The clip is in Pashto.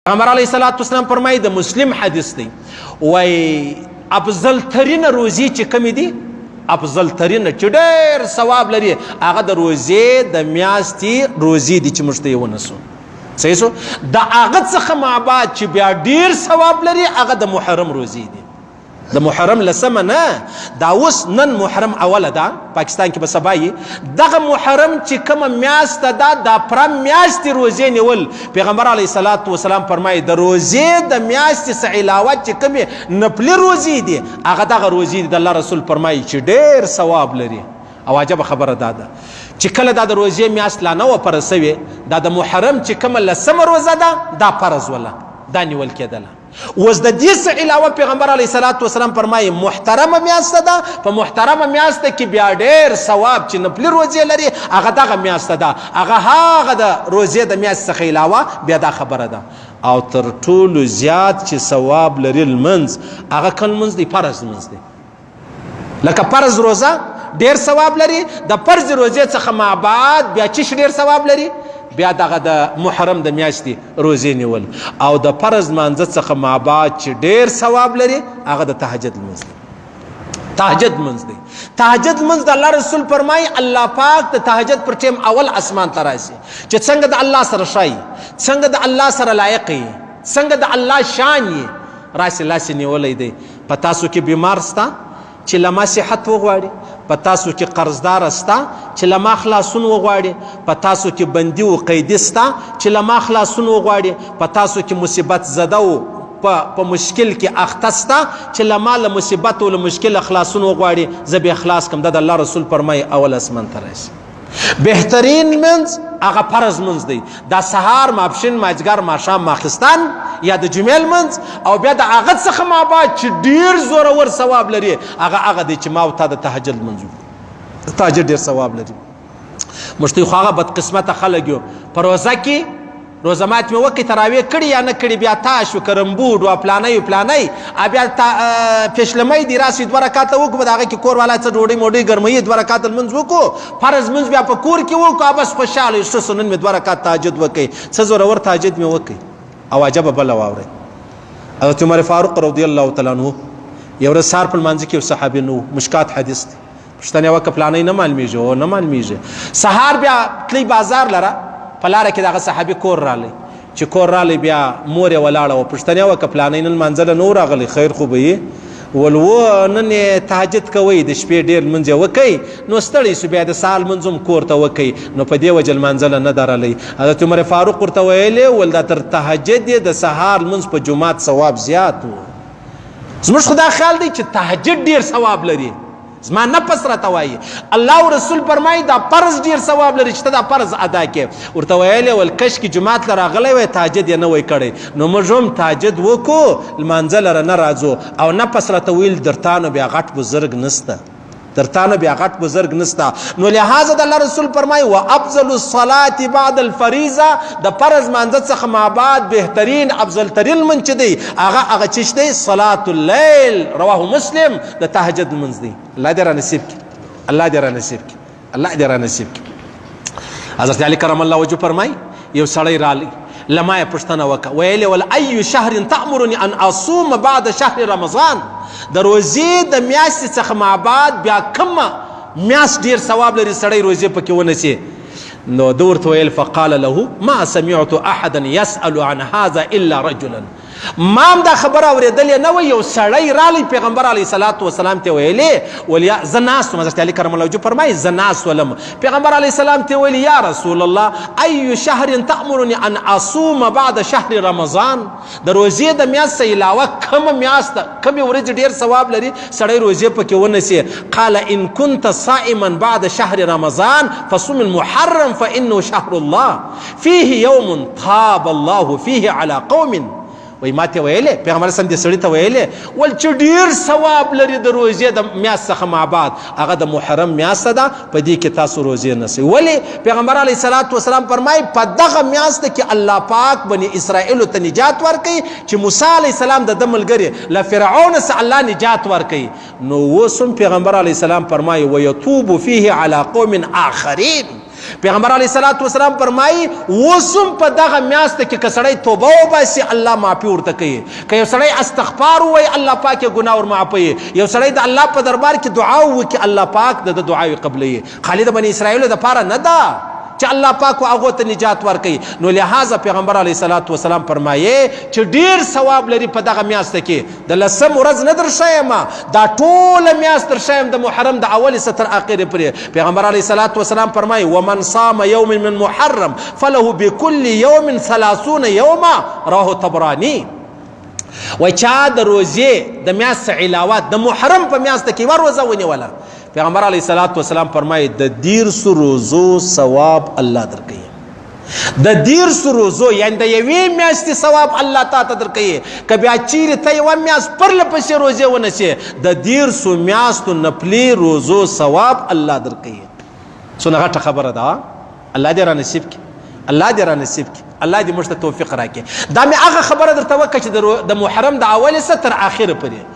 پیغمبر علیه الصلاۃ والسلام فرمایي د مسلم حدیث دی وای افضل ترین روزي چې کوم دي افضل ترین چې ډېر ثواب لري هغه د روزې د میاشتې روزي دي چې موږ ته یې ونسو صحیح سو د هغه څخه ما بعد چې بیا ډېر ثواب لري هغه د محرم روزي دي د محرم لسمه نه دا اوس نن محرم اوله ده پاکستان کې به سبا یې دغه محرم چې کومه میاشت ده دا پرم میاشتې روزې نیول پیغمبر علیه الصلاۃ والسلام فرمایي د روزې د میاشتې څخه علاوه چې کومې نفلي روزې دي هغه دغه روزې دي د الله رسول فرمایي چې ډېر ثواب لري او عجبه خبره دا ده چې کله دا د روزې میاشت لا نه وه فرض سوې دا د محرم چې کومه لسمه روزه ده دا فرض وله دا نیول کېدله اوس د دې څخه علاوه پیغمبر علیه الصلاۃ والسلام فرمایي محترمه میاشت ده په محترمه میاشت کې بیا ډېر ثواب چې نفلي روزې لري هغه دغه میاشت ده هغه د روزې د میاشت څخه علاوه بیا دا خبره ده او تر ټولو زیات چې ثواب لري لمونځ هغه کوم لمونځ دی فرض لمونځ دی لکه فرض روزه ډېر ثواب لري د فرض روزې څخه ما بعد بیا چې ډېر ثواب لري بیا دغه د محرم د میاشتې روزې نیول او د فرض مانځه څخه ما بعد چې ډېر ثواب لري هغه د تهجد لمونځ دی تهجد لمونځ دی تهجد لمونځ د الله رسول فرمایي الله پاک د تهجد پر ټیم اول اسمان ته راشي چې څنګه د الله سره ښایي څنګه د الله سره لایق یې څنګه د الله شان یې راسي لاسې نیولی دی په تاسو کې بیمار سته چې له ما صحت وغواړي په تاسو کې قرضدار سته چې له ما خلاصون وغواړي په تاسو کې بندي و قیدي سته چې له ما خلاصون وغواړي په تاسو کې مصیبت زده و په مشکل کې اخته سته چې له ما له مصیبت و له مشکل خلاصون وغواړي زه به اخلاص کم د الله رسول فرمایي اول اسمان ته راشي بهترین منځ هغه فرض منځ دی دا سهار ماپښین ماجګر ماښام ماخستان یا د جمعې لمونځ او بیا د هغه څخه ما بعد چې ډېر زورور ثواب لري هغه دی چې ما او تا د تهجد لمونځ د تهجد ډېر ثواب لري موږ ته خو هغه بدقسمته خلک یو په روزه کې روزه مات مې وکړې تراویح کړي یا نه کړي بیا تاش و کرمبوډ و پلانی بیا پېشلمی دي راسي دوه رکاته وکړو د هغه کې کور والا څه ډوډۍ موډۍ ګرموي دوه رکاته لمونځ وکړو فرض لمونځ بیا په کور کې وکړو بس خوشحاله یو ښه نن مې دوه رکات تهجد وکړئ څه زورور تهجد مې وکړئ او عجبه بله واورئ حضرت عمر فاروق رضی الله تعالی عنه یو ورځ سهار په لمانځه کې یو صحابي نه و مشکات حدیث دی پوښتنه یې وکړه پلانی نه معلومیږي نه معلومیږي سهار بیا تللی بازار لره په لاره کې دغه صحابي کور رالی چې کور رالی بیا مور یې ولاړه وه پوښتنه یې وکړه پلانی نن لمانځله نه و راغلی خیر خو به یې ولو نن یې تهجد کوئ د شپې ډېر لمونځ یې وکئ نو ستړی سو بیا د سهار لمونځ هم کور ته وکئ نو په دې وجه لمانځله نه ده رالی حضرت عمر فاروق ورته ویلې ول دا تر تهجد یې د سهار لمونځ په جومات ثواب زیات و زموږ خو دا خیال دی چې تهجد ډېر ثواب لري زما نفس راته وایي الله رسول فرمایي دا فرض ډېر ثواب لري چې ته دا فرض ادا کړې ورته ویلې ول کشکې جومات له راغلی وی تهجد یې نه وی کړی نو موږ هم تهجد وکړو لمانځه لره نه راځو او نفس راته ویل درتانو بیا غټ بزرګ نسته درتانو بیا غټ بزرګ نسته نو لهذا د الله رسول فرمایي و افضل الصلاه بعد الفریضه د فرض مانځه څخه ما بعد بهترین افضل ترین لمونځ چې دی هغه چې دی صلاه الليل رواه مسلم د تهجد لمونځ دی الله دې را نصیب کړي الله دې را نصیب کړي الله دې را نصیب کړي حضرت علی کرم الله وجهه فرمایي یو سړی رالی لما یې پوښتنه وکړه ویلې ول ای شهر تأمرني ان اصوم بعد شهر رمضان د روزې د میاشتې څخه ما بعد بیا کومه میاشت ډېر ثواب لري سړی روزې پکې ونسي نو ده ورته ویل فقال له ما سمعت احدا يسأل عن هذا الا رجلا ما هم دا خبره اورېدلې نه وه یو سړی رالی پیغمبر علیه الصلاۃ والسلام ته ویلې ولیا زه ناست وم حضرت علی کرم الله وجهه فرمایي زه ناست ولم پیغمبر علیه السلام ته ویلي یا رسول الله ای شهر تأمرني ان اصوم بعد شهر رمضان د روزې د میاشت علاوه کومه میاشت کومې ورځې ډېر ثواب لري سړی روزې پکې ونسي قال ان كنت صائما بعد شهر رمضان فصم المحرم فانه شهر الله فيه يوم تاب الله فيه على قوم وای ما ته ویلې پیغمبر سم دې سړي ته ویلې ول چې ډېر ثواب لري د روزې د میاشت څخه ما بعد هغه د محرم میاشت ده په دې کې تاسو روزې نسئ ولې پیغمبر علیه الصلاۃ والسلام فرمایي په دغه میاشت کې الله پاک بني اسرائیلو ته نجات ورکوي چې موسی علیه السلام د ده ملګري له فرعون څخه الله نجات ورکوي نو اوس هم پیغمبر علیه السلام فرمایي ویتوب فیه علی قوم آخرین پیغمبر علیه الصلاۃ والسلام فرمایي وسم په دغه میاشت کې که سړی توبه وباسي الله معافي ورته کوي، که یو سړی استغفار ووایي الله پاک یې ګناه ور معافوي، یو سړی د الله په دربار کې دعا وکړي الله پاک د دعا قبلوي. خالي د بني اسرائیلو دپاره نه ده چې الله پاک هغو ته نجات ورکوي. نو لہذا پیغمبر علیه الصلاۃ والسلام فرمایي چې ډیر ثواب لري په دغه میاشت کې. د لسم ورځ نه درښیم، دا ټوله میاشت درښیم د محرم د اولې څخه تر اخرې پورې. پیغمبر علیه الصلاۃ والسلام فرمایي ومن صام یوم من محرم فله بكل یوم 30 یوما، رواه طبراني. و چا د روزې د میاشت علاوه د محرم په میاشت کې ور روزه ونیوله، پیغمبر علیه الصلاۃ والسلام فرمایي د 150 روزو ثواب الله درکوي. د 150 روزو یعنی د یوې میاشتې ثواب الله تا ته درکوي. که بیا چیرې ته یوه میاشت پرله پسې روزې ونه شي د 150 میاشتو نفلي روزو ثواب الله درکوي. څونه غټه خبره ده. الله دې را نصیب کړي، الله دې را نصیب کړي، الله دې موږ ته توفیق راکړي. دا مې هغه خبره درته وکړه چې د محرم د اولې څخه تر اخره پورې